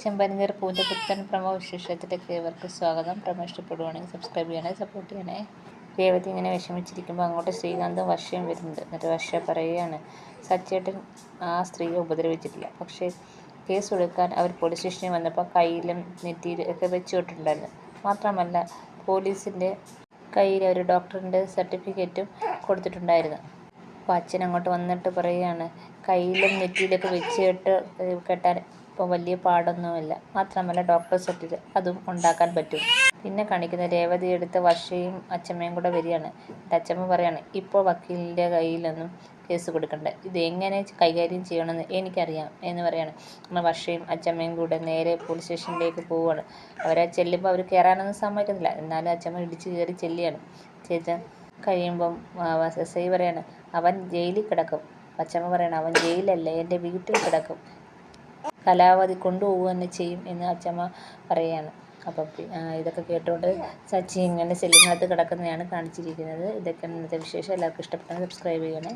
ചെമ്പനീർ പൂവിൻ്റെ പുത്തൻ പ്രമോ വിശേഷത്തിലേക്ക് ഏവർക്കും സ്വാഗതം. പ്രമോ ഇഷ്ടപ്പെടുവാണെങ്കിൽ സബ്സ്ക്രൈബ് ചെയ്യണേ, സപ്പോർട്ട് ചെയ്യണേ. രേവതി ഇങ്ങനെ വിഷമിച്ചിരിക്കുമ്പോൾ അങ്ങോട്ട് ശ്രീകാന്തും വർഷയും വരുന്നുണ്ട്. എന്നിട്ട് വർഷ പറയുകയാണ്, സച്ചേട്ടൻ ആ സ്ത്രീയെ ഉപദ്രവിച്ചിട്ടില്ല, പക്ഷേ കേസ് കൊടുക്കാൻ അവർ പോലീസ് സ്റ്റേഷനിൽ വന്നപ്പോൾ കയ്യിലും നെറ്റിയിലും ഒക്കെ വെച്ചുകൊണ്ടിട്ടുണ്ടായിരുന്നു. മാത്രമല്ല പോലീസിൻ്റെ കയ്യിൽ ഒരു ഡോക്ടറിൻ്റെ സർട്ടിഫിക്കറ്റും കൊടുത്തിട്ടുണ്ടായിരുന്നു. അപ്പോൾ അച്ഛൻ അങ്ങോട്ട് വന്നിട്ട് പറയുകയാണ്, കയ്യിലും നെറ്റിയിലൊക്കെ വെച്ചിട്ട് കെട്ടാൻ ഇപ്പോൾ വലിയ പാടൊന്നുമില്ല. മാത്രമല്ല ഡോക്ടർ സർട്ടിഫിക്കറ്റ് അതും ഉണ്ടാക്കാൻ പറ്റും. പിന്നെ കാണിക്കുന്ന രേവതി എടുത്ത വർഷയും അച്ചമ്മയും കൂടെ വരികയാണ്. എൻ്റെ അച്ചമ്മ പറയാണ്, ഇപ്പോൾ വക്കീലിൻ്റെ കയ്യിലൊന്നും കേസ് കൊടുക്കണ്ട, ഇത് എങ്ങനെ കൈകാര്യം ചെയ്യണമെന്ന് എനിക്കറിയാം എന്ന് പറയാണ്. അങ്ങനെ വർഷയും അച്ചമ്മയും കൂടെ നേരെ പോലീസ് സ്റ്റേഷനിലേക്ക് പോവുകയാണ്. അവരെ ചെല്ലുമ്പോൾ അവർ കയറാനൊന്നും സമ്മതിക്കുന്നില്ല. എന്നാലും അച്ചമ്മ ഇടിച്ച് കയറി ചെല്ലുകയാണ്. ചേച്ചൻ കഴിയുമ്പം എസ് ഐ പറയാണ്, അവൻ ജയിലിൽ കിടക്കും. അച്ചമ്മ പറയണം, അവൻ ജയിലല്ല, എൻ്റെ വീട്ടിൽ കിടക്കും, കലാവധി കൊണ്ടുപോവുക തന്നെ ചെയ്യും എന്ന് അച്ചമ്മ പറയുകയാണ്. അപ്പം ഇതൊക്കെ കേട്ടുകൊണ്ട് സച്ചി ഇങ്ങനെ സെല്ലിനകത്ത് കിടക്കുന്നതാണ് കാണിച്ചിരിക്കുന്നത്. ഇതൊക്കെ ഇന്നത്തെ വിശേഷം. എല്ലാവർക്കും ഇഷ്ടപ്പെട്ടാൽ സബ്സ്ക്രൈബ് ചെയ്യണേ.